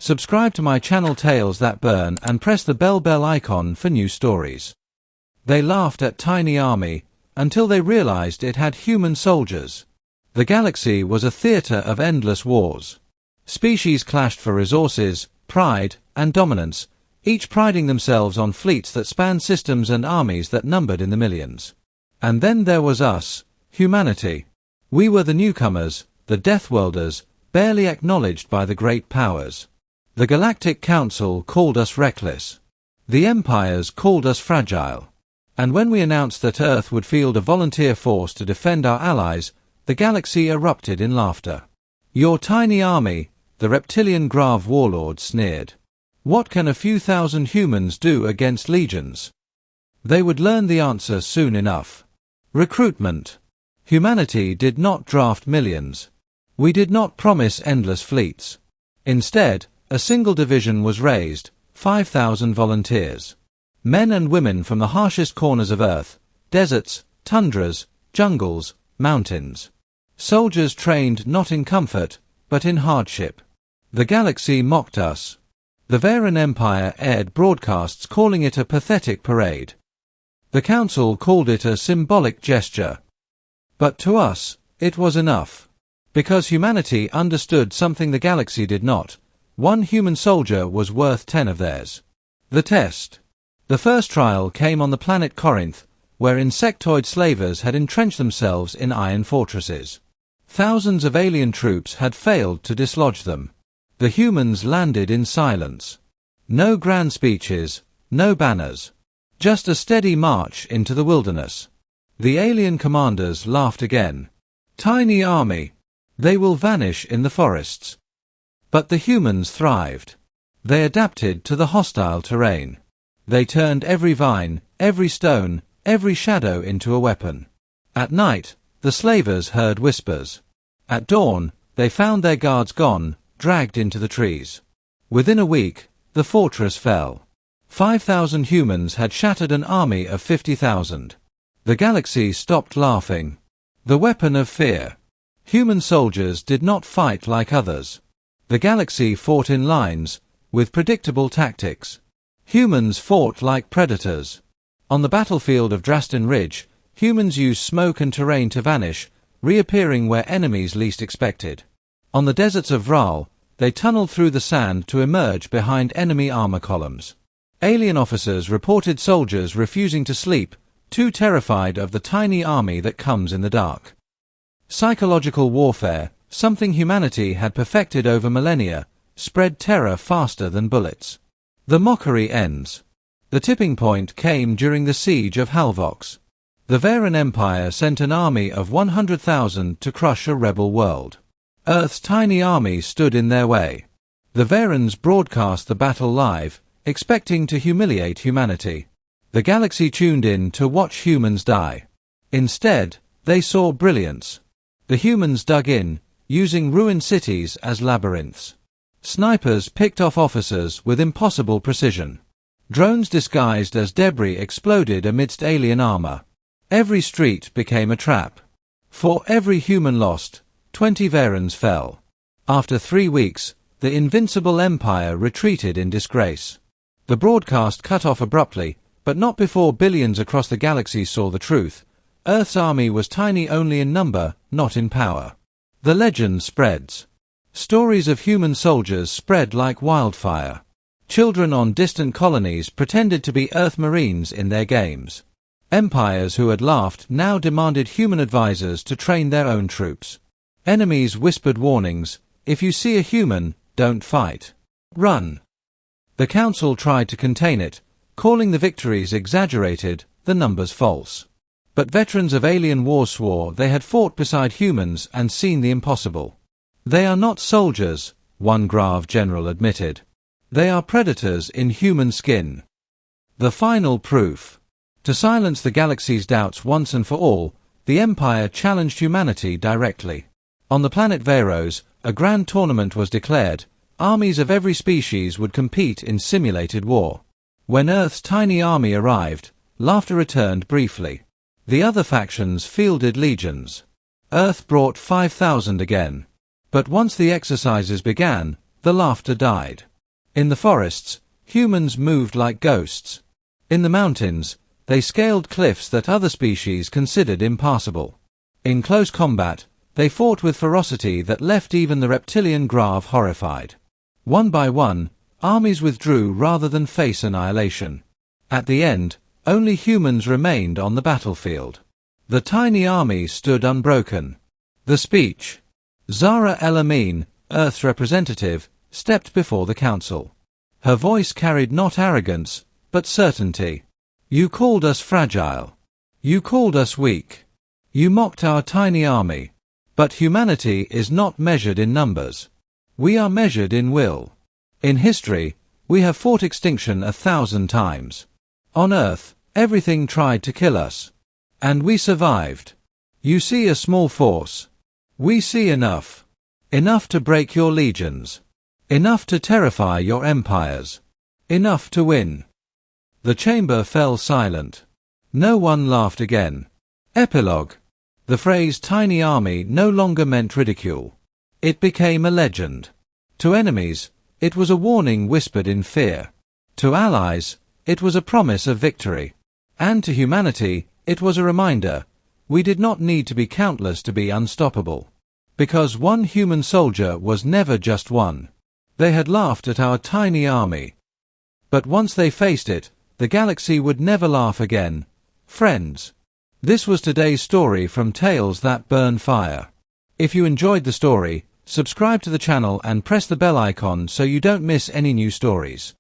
Subscribe to my channel Tales That Burn and press the bell icon for new stories. They laughed at tiny army until they realized it had human soldiers. The galaxy was a theater of endless wars. Species clashed for resources, pride, and dominance, each priding themselves on fleets that spanned systems and armies that numbered in the millions. And then there was us, humanity. We were the newcomers, the Deathworlders, barely acknowledged by the great powers. The Galactic Council called us reckless. The empires called us fragile. And when we announced that Earth would field a volunteer force to defend our allies, the galaxy erupted in laughter. "Your tiny army," the reptilian Grav warlord sneered. "What can a few thousand humans do against legions?" They would learn the answer soon enough. Recruitment. Humanity did not draft millions. We did not promise endless fleets. Instead, a single division was raised, 5,000 volunteers. Men and women from the harshest corners of Earth, deserts, tundras, jungles, mountains. Soldiers trained not in comfort, but in hardship. The galaxy mocked us. The Varan Empire aired broadcasts calling it a pathetic parade. The Council called it a symbolic gesture. But to us, it was enough. Because humanity understood something the galaxy did not. One human soldier was worth 10 of theirs. The test. The first trial came on the planet Corinth, where insectoid slavers had entrenched themselves in iron fortresses. Thousands of alien troops had failed to dislodge them. The humans landed in silence. No grand speeches, no banners. Just a steady march into the wilderness. The alien commanders laughed again. "Tiny army. They will vanish in the forests." But the humans thrived. They adapted to the hostile terrain. They turned every vine, every stone, every shadow into a weapon. At night, the slavers heard whispers. At dawn, they found their guards gone, dragged into the trees. Within a week, the fortress fell. 5,000 humans had shattered an army of 50,000. The galaxy stopped laughing. The weapon of fear. Human soldiers did not fight like others. The galaxy fought in lines, with predictable tactics. Humans fought like predators. On the battlefield of Draston Ridge, humans used smoke and terrain to vanish, reappearing where enemies least expected. On the deserts of Vral, they tunneled through the sand to emerge behind enemy armor columns. Alien officers reported soldiers refusing to sleep, too terrified of the tiny army that comes in the dark. Psychological warfare, something humanity had perfected over millennia, spread terror faster than bullets. The mockery ends. The tipping point came during the siege of Halvox. The Varan Empire sent an army of 100,000 to crush a rebel world. Earth's tiny army stood in their way. The Varans broadcast the battle live, expecting to humiliate humanity. The galaxy tuned in to watch humans die. Instead, they saw brilliance. The humans dug in, using ruined cities as labyrinths. Snipers picked off officers with impossible precision. Drones disguised as debris exploded amidst alien armor. Every street became a trap. For every human lost, 20 Varans fell. After 3 weeks, the invincible empire retreated in disgrace. The broadcast cut off abruptly, but not before billions across the galaxy saw the truth. Earth's army was tiny only in number, not in power. The legend spreads. Stories of human soldiers spread like wildfire. Children on distant colonies pretended to be Earth Marines in their games. Empires who had laughed now demanded human advisors to train their own troops. Enemies whispered warnings: "If you see a human, don't fight. Run." The Council tried to contain it, calling the victories exaggerated, the numbers false. But veterans of alien wars swore they had fought beside humans and seen the impossible. "They are not soldiers," one Grav general admitted. "They are predators in human skin." The final proof. To silence the galaxy's doubts once and for all, the Empire challenged humanity directly. On the planet Varos, a grand tournament was declared. Armies of every species would compete in simulated war. When Earth's tiny army arrived, laughter returned briefly. The other factions fielded legions. Earth brought 5,000 again. But once the exercises began, the laughter died. In the forests, humans moved like ghosts. In the mountains, they scaled cliffs that other species considered impassable. In close combat, they fought with ferocity that left even the reptilian Grav horrified. One by one, armies withdrew rather than face annihilation. At the end, only humans remained on the battlefield. The tiny army stood unbroken. The speech. Zara El Amin, Earth's representative, stepped before the council. Her voice carried not arrogance, but certainty. You called us fragile. You called us weak. You mocked our tiny army. But humanity is not measured in numbers. We are measured in will. In history, we have fought extinction 1,000 times. On Earth, everything tried to kill us. And we survived. You see a small force. We see enough. Enough to break your legions. Enough to terrify your empires. Enough to win. The chamber fell silent. No one laughed again. Epilogue. The phrase tiny army no longer meant ridicule. It became a legend. To enemies, it was a warning whispered in fear. To allies, it was a promise of victory. And to humanity, it was a reminder. We did not need to be countless to be unstoppable. Because one human soldier was never just one. They had laughed at our tiny army. But once they faced it, the galaxy would never laugh again. Friends. This was today's story from Tales That Burn Fire. If you enjoyed the story, subscribe to the channel and press the bell icon so you don't miss any new stories.